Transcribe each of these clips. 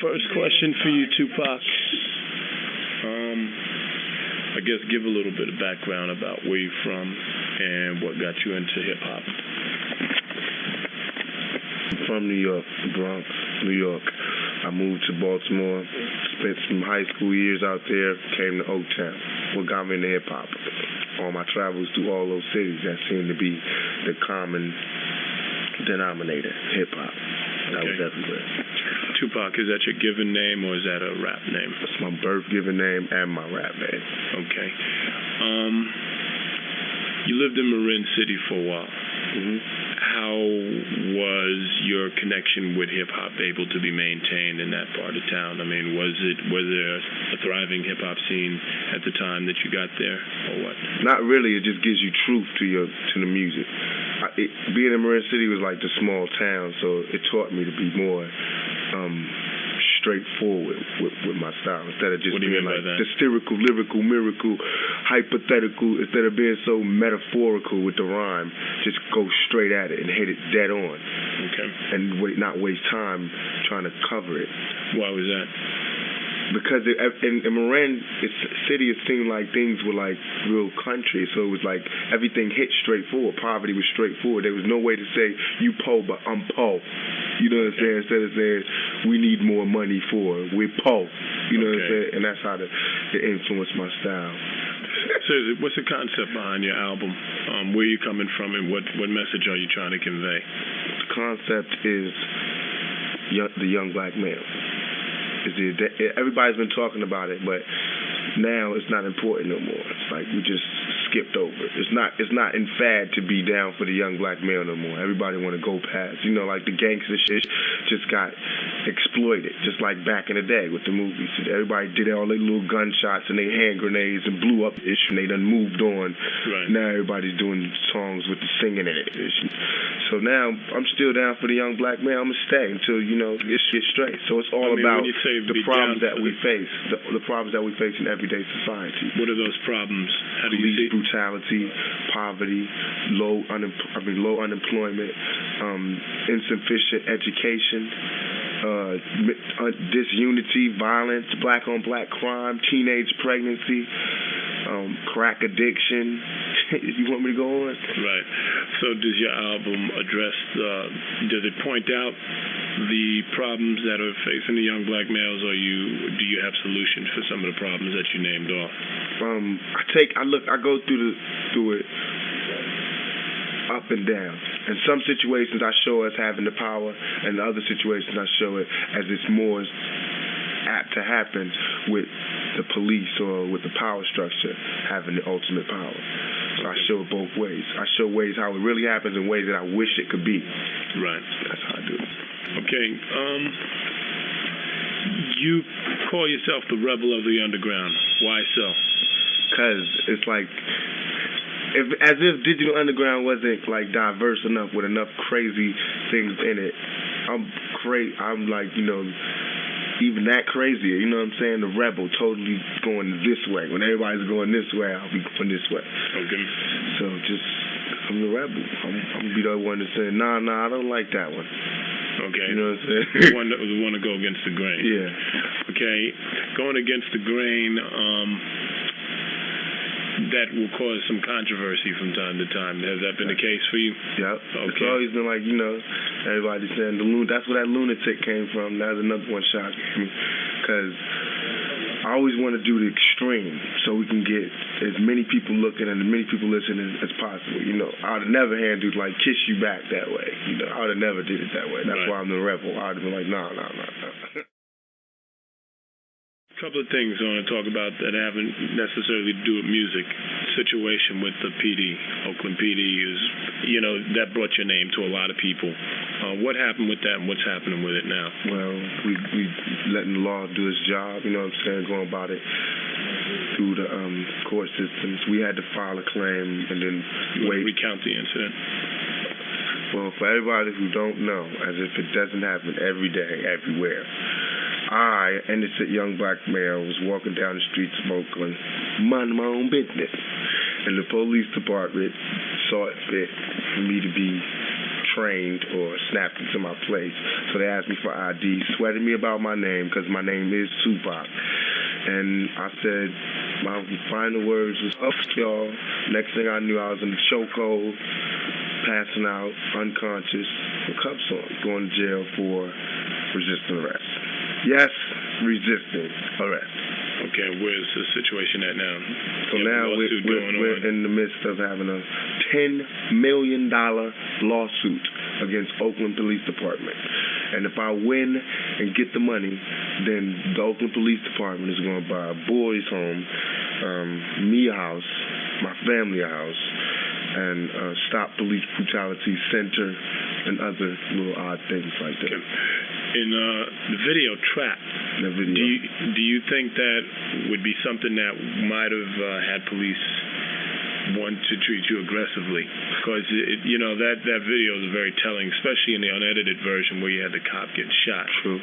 First question for you, Tupac. I guess give a little bit of background about where you're from and what got you into hip-hop. I'm from New York, Bronx, New York. I moved to Baltimore, spent some high school years out there, came to Oakland. What got me into hip-hop? On my travels through all those cities, that seemed to be the common denominator, hip-hop. That was everywhere. Tupac, is that your given name or is that a rap name? That's my birth given name and my rap name. Okay. You lived in Marin City for a while. Mm-hmm. How was your connection with hip-hop able to be maintained in that part of town? I mean, was there a thriving hip-hop scene at the time that you got there, or what? Not really. It just gives you truth to the music. Being in Marin City was like the small town, so it taught me to be more straightforward with my style instead of just being like hysterical, lyrical, miracle, hypothetical. Instead of being so metaphorical with the rhyme, just go straight at it and hit it dead on. Okay. And not waste time trying to cover it. Why was that? Because in Marin City, it seemed like things were like real country, so it was like everything hit straightforward. Poverty was straightforward. There was no way to say you po, but I'm po. You know what I'm saying? Instead of saying we need more money for it, we're po. You know what I'm saying? And that's how it influenced my style. So what's the concept behind your album? Where are you coming from, and what message are you trying to convey? The concept is the young black male. Everybody's been talking about it, but now it's not important no more. It's like we just skipped over it. It's not in fad to be down for the young black male no more. Everybody want to go past. You know, like the gangster shit just got exploited, just like back in the day with the movies. Everybody did all their little gunshots and their hand grenades and blew up ish, and they done moved on. Right. Now everybody's doing songs with the singing in it. So now I'm still down for the young black male. I'm gonna stay until it gets straight. So it's all about the problems that we face, the problems that we face in everyday society. What are those problems? How do you Police see? Brutality, poverty, low unemployment, insufficient education, disunity, violence, black on black crime, teenage pregnancy, crack addiction. You want me to go on? Right. So does your album address does it point out the problems that are facing the young black males, or do you have solutions for some of the problems that you named off? I go through it up and down. In some situations I show us having the power, and in other situations I show it as it's more apt to happen with the police or with the power structure having the ultimate power. So I show it both ways. I show ways how it really happens and ways that I wish it could be. Right. That's how I do it. Okay. You call yourself the rebel of the underground. Why so? Because it's like, as if Digital Underground wasn't like diverse enough with enough crazy things in it. I'm like, even that crazier, you know what I'm saying? The rebel totally going this way. When everybody's going this way, I'll be going this way. Okay. So I'm the rebel. I'm going to be the one to say, nah, I don't like that one. Okay. You know what I'm saying? The one to go against the grain. Yeah. Okay. Going against the grain, that will cause some controversy from time to time. Has that been the case for you? Yep. Okay. It's always been like, everybody saying that's where that lunatic came from. That's another one shocking me. Because I always want to do the extreme so we can get as many people looking and as many people listening as possible. I would have never handled like Kiss You Back that way. I would have never did it that way. That's why I'm the rebel. I would have been like, no. A couple of things I want to talk about that haven't necessarily to do with music. Situation with the PD, Oakland PD is, that brought your name to a lot of people. What happened with that and what's happening with it now? Well, we letting the law do its job, you know what I'm saying, going about it through the court systems. We had to file a claim and then recount the incident. Well, for everybody who don't know, as if it doesn't happen every day, everywhere, I, innocent young black male, was walking down the streets of Oakland, minding my own business. And the police department saw it fit for me to be trained or snapped into my place. So they asked me for ID, sweated me about my name because my name is Tupac. And I said, my final words was, "Up, y'all." Next thing I knew, I was in the chokehold, passing out, unconscious, with cuffs on, going to jail for resisting arrest. Yes, resisting arrest. Okay, where's the situation at now? So now we're in the midst of having a $10 million lawsuit against Oakland Police Department. And if I win and get the money, then the Oakland Police Department is going to buy a boys' home, me a house, my family a house, and Stop Police Brutality Center and other little odd things like that. Okay. In the video Trap, do you think that would be something that might have had police want to treat you aggressively? Because that video is very telling, especially in the unedited version where you had the cop get shot. True.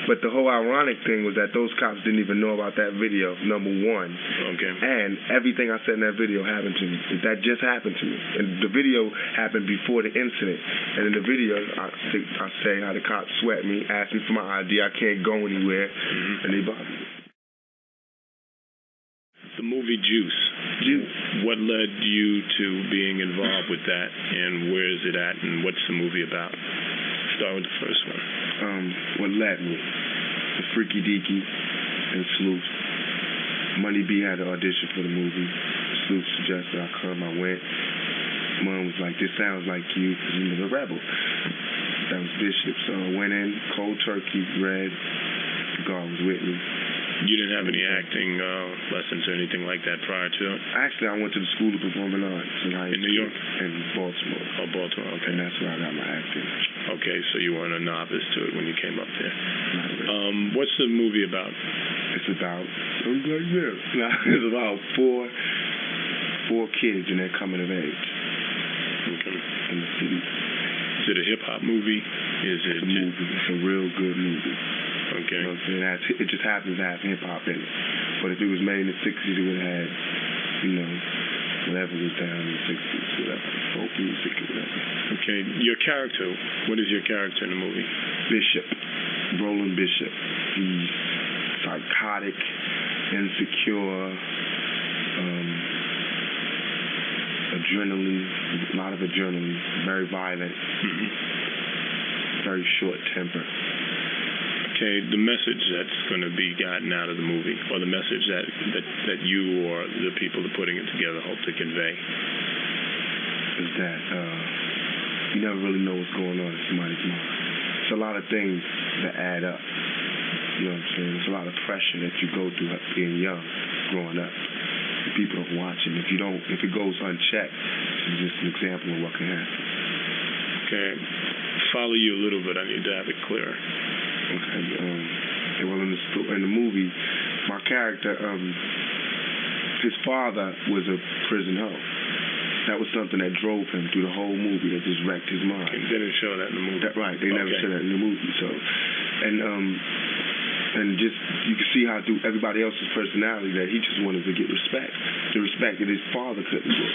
But the whole ironic thing was that those cops didn't even know about that video, number one. Okay. And everything I said in that video happened to me. That just happened to me. And the video happened before the incident. And in the video, I say how the cops sweat me, asked me for my ID, I can't go anywhere, and they bothered me. The movie Juice. What led you to being involved with that, and where is it at, and what's the movie about? Start with the first one. What led me? The Freaky Deaky and Snoop. Money B had an audition for the movie. Snoop suggested I come. I went. Mom was like, "This sounds like you, because you were a rebel." That was Bishop. So I went in, cold turkey, read. God was with me. You didn't have any acting lessons or anything like that prior to it? Actually, I went to the School of Performing Arts in New York? In Baltimore. Oh, Baltimore, okay. And that's where I got my acting. Okay, so you weren't a novice to it when you came up there. Not really. What's the movie about? It's about, it's about four kids and their coming of age. Okay. In the city. Is it a hip-hop movie? It's a movie. It's a real good movie. Okay. You know what I'm saying? It just happens to have hip-hop in it. But if it was made in the 60s, it would have had, whatever was down in the 60s, whatever. Folk music or whatever. Okay. Your character, what is your character in the movie? Bishop. Roland Bishop. He's psychotic, insecure, adrenaline, a lot of adrenaline, very violent, very short temper. Okay, the message that's going to be gotten out of the movie, or the message that you or the people that are putting it together hope to convey, is that you never really know what's going on in somebody's mind. It's a lot of things that add up. You know what I'm saying? There's a lot of pressure that you go through being young, growing up. People don't watch it. If it goes unchecked, it's just an example of what can happen. Okay, follow you a little bit. I need to have it clearer. Okay. Well, in the movie, my character, his father was a prison hoe. That was something that drove him through the whole movie. That just wrecked his mind. They didn't show that in the movie. Right. They never showed that in the movie. So, and just you can see how through everybody else's personality that he just wanted to get respect, the respect that his father couldn't get.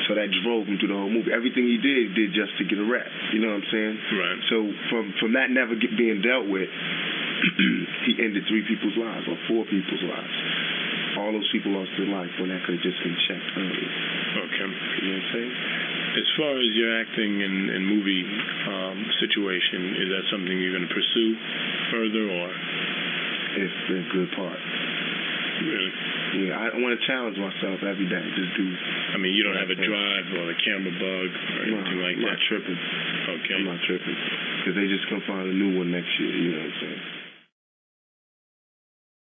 So that drove him through the whole movie. Everything he did just to get a rep. You know what I'm saying? Right. So from that never being dealt with, he ended 3 people's lives or 4 people's lives. All those people lost their life when that could have just been checked earlier. Okay. You know what I'm saying? As far as your acting and movie situation, is that something you're going to pursue further, or? It's a good part. Really? Yeah, I want to challenge myself every day. Just do. I mean, you don't have a drive or a camera bug or anything like that? I'm not tripping. Okay. I'm not tripping. Because they just gonna find a new one next year, you know what I'm saying?